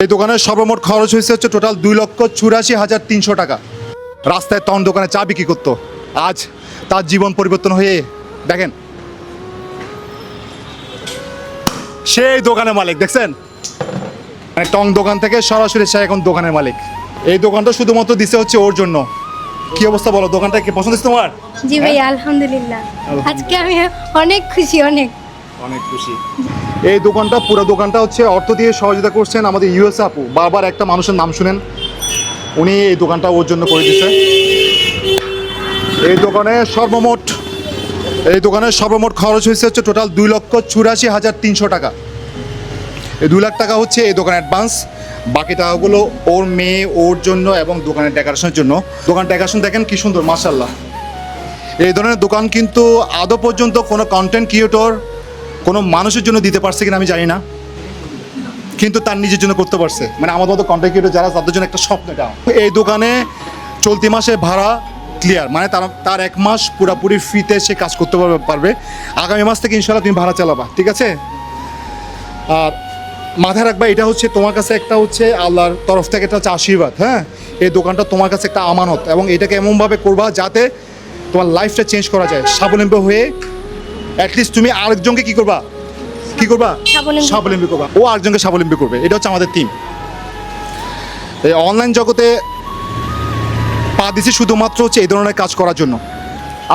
এই দোকানের সর্বমোট খরচ হয়েছে হচ্ছে টোটাল 2,84,300 টাকা। রাস্তায় তখন দোকানে চা বিক্রি করতো, আজ তার জীবন পরিবর্তন হয়ে দেখেন সেই দোকানের মালিক। দেখছেন, মানে টং দোকান থেকে সরাসরি সে এখন দোকানের মালিক। এই দোকানটা শুধুমাত্র দিছে হচ্ছে ওর জন্য। কি অবস্থা বলো, দোকানটা কি পছন্দ হচ্ছে তোমার? জি ভাই, আলহামদুলিল্লাহ। আজকে আমি অনেক খুশি, অনেক খুশি। এই দোকানটা, পুরো দোকানটা হচ্ছে অর্থ দিয়ে সহযোগিতা করছেন আমাদের ইউএস আপু। বারবার একটা মানুষের নাম শুনেন, উনি এই দোকানটা ওর জন্য করে দিচ্ছে। এই দোকানের সর্বমোট খরচ হয়েছে হচ্ছে টোটাল 2,84,300 টাকা। এই 2 লাখ টাকা হচ্ছে এই দোকানের অ্যাডভান্স। বাকি টাকাগুলো ওর মেয়ে, ওর জন্য এবং দোকানের ডেকোরেশনের জন্য। দোকান ডেকোরেশন দেখেন কি সুন্দর, মাশাআল্লাহ। এই ধরনের দোকান কিন্তু আদৌ পর্যন্ত কোনো কন্টেন্ট ক্রিয়েটর কোনো মানুষের জন্য দিতে পারছে কিনা আমি জানি না, কিন্তু তার নিজের জন্য করতে পারছে। মানে আমাদের মতো কন্টেন্ট ক্রিয়েটর যারা, তাদের জন্য একটা স্বপ্ন এটা। এই দোকানে চলতি মাসে ভাড়া ক্লিয়ার, মানে তার 1 মাস পুরোপুরি ফ্রিতে সে কাজ করতে পারবে। আগামী মাস থেকে ইনশাল্লাহ তুমি ভাড়া চালাবা, ঠিক আছে? আর মাথায় রাখবা, এটা হচ্ছে তোমার কাছে একটা হচ্ছে আল্লাহর তরফ থেকে একটা হচ্ছে আশীর্বাদ। হ্যাঁ, এই দোকানটা তোমার কাছে একটা আমানত, এবং এটাকে এমনভাবে করবা যাতে তোমার লাইফটা চেঞ্জ করা যায়, স্বাবলম্বী হয়ে অ্যাটলিস্ট তুমি আরেকজনকে কি করবা স্বাবলম্বী করবা, ও আরেকজনকে স্বাবলম্বী করবে। এটা হচ্ছে আমাদের টিম। এই অনলাইন জগতে পা দিছি শুধুমাত্র হচ্ছে এই ধরনের কাজ করার জন্য।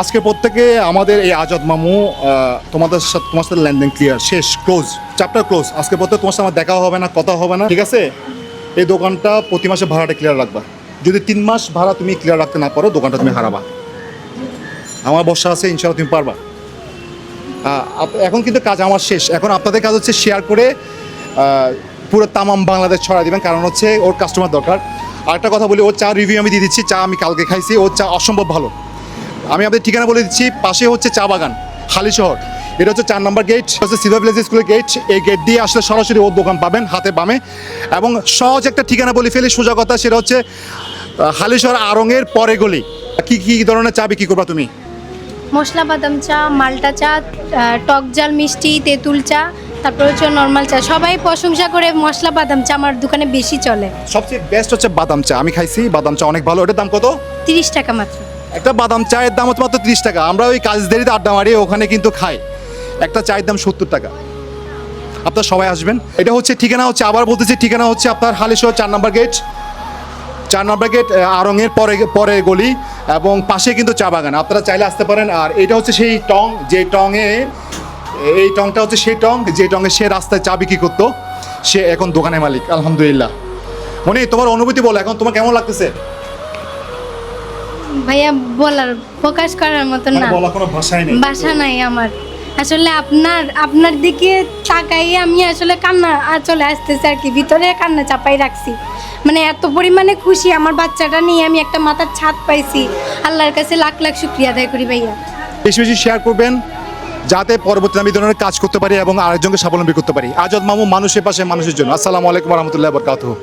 আজকে প্রত্যেকে আমাদের এই আজাদ মামু, তোমার সাথে লেনদেন ক্লিয়ার, শেষ, ক্লোজ, চ্যাপ্টার ক্লোজ। আজকে প্রত্যেক তোমার সাথে আমার দেখা হবে না, কথা হবে না, ঠিক আছে? এই দোকানটা প্রতি মাসে ভাড়াটা ক্লিয়ার রাখবা। যদি 3 মাস ভাড়া তুমি ক্লিয়ার রাখতে না পারো, দোকানটা তুমি হারাবা। আমার ভরসা আছে, ইনশাআল্লাহ তুমি পারবা। এখন কিন্তু কাজ আমার শেষ। এখন আপনাদের কাজ হচ্ছে শেয়ার করে পুরো তামাম বাংলাদেশ ছড়া দিবেন, কারণ হচ্ছে ওর কাস্টমার দরকার। আরেকটা কথা বলি, ওর চা রিভিউ আমি দিয়ে দিচ্ছি। চা আমি কালকে খাইছি, ওর চা অসম্ভব ভালো। আমি আপনাদের ঠিকানা বলে দিচ্ছি, পাশে হচ্ছে চা বাগান, হালিশহর। এটা হচ্ছে 4 নম্বর গেট, হচ্ছে সিলভার ভিলেজ স্কুলের গেট। এই গেট দিয়ে আসলে সরাসরি ওর দোকান পাবেন, হাতে বামে। এবং সহজ একটা ঠিকানা বলে ফেলি, সোজা কথা, সেটা হচ্ছে হালিশহর আড়ংয়ের পরে গলি। কি ধরনের চা বিক্রি করবা তুমি? মশলা বাদাম চা, মাল্টা চা, টক জাল মিষ্টি, তেঁতুল চা, তারপর হচ্ছে নর্মাল চা। সবাই প্রশংসা করে মশলা বাদাম চা আমার দোকানে বেশি চলে। সবচেয়ে বেস্ট হচ্ছে বাদাম চা। আমি খাইছি বাদাম চা, অনেক ভালো। ওটার দাম কত? 30 টাকা মাত্র। একটা বাদাম চায়ের দাম হচ্ছে মাত্র 30 টাকা। আমরা ওই কাজদেরিতে আড্ডা মারি, ওখানে কিন্তু খাই। একটা চায়ের দাম 70 টাকা। আপনারা সবাই আসবেন। এটা হচ্ছে ঠিকানা হচ্ছে, আবার বলতেছি, ঠিকানা হচ্ছে আপনার হালিশহর 4 নম্বর গেট, 4 নম্বর গেট, আড়ংয়ের পরে গলি, এবং পাশে কিন্তু চা বাগান। আপনারা চাইলে আসতে পারেন। আর এটা হচ্ছে সেই টং, যে টংয়ে, এই টংটা হচ্ছে সেই টং যে টংয়ে সে রাস্তায় চা বিক্রি করতো, সে এখন দোকানের মালিক, আলহামদুলিল্লাহ। মনে তোমার অনুভূতি বলো, এখন তোমার কেমন লাগতেছে? ভাইয়া বলার, প্রকাশ করার মতো না, বলা কোনো ভাষা নাই আমার। আসলে আপনার দিকে তাকাই আমি আসলে কান্না চলে আসতেছে আর কি, ভিতরে কান্না চাপাই রাখছি। মানে এত পরিমাণে খুশি, আমার বাচ্চাটা নিয়ে আমি একটা মাথার ছাদ পাইছি। আল্লাহর কাছে লাখ লাখ শুকরিয়া আদায় করি ভাইয়া। বেশি বেশি শেয়ার করবেন, যাতে পরবর্তীতে আমি ধরনের কাজ করতে পারি এবং আরেকজনকে স্বাবলম্বী করতে পারি। আজাদ মামু, মানুষের পাশে, মানুষের জন্য। আসসালামু আলাইকুম ওয়া রাহমাতুল্লাহি ওয়া বারাকাতুহু।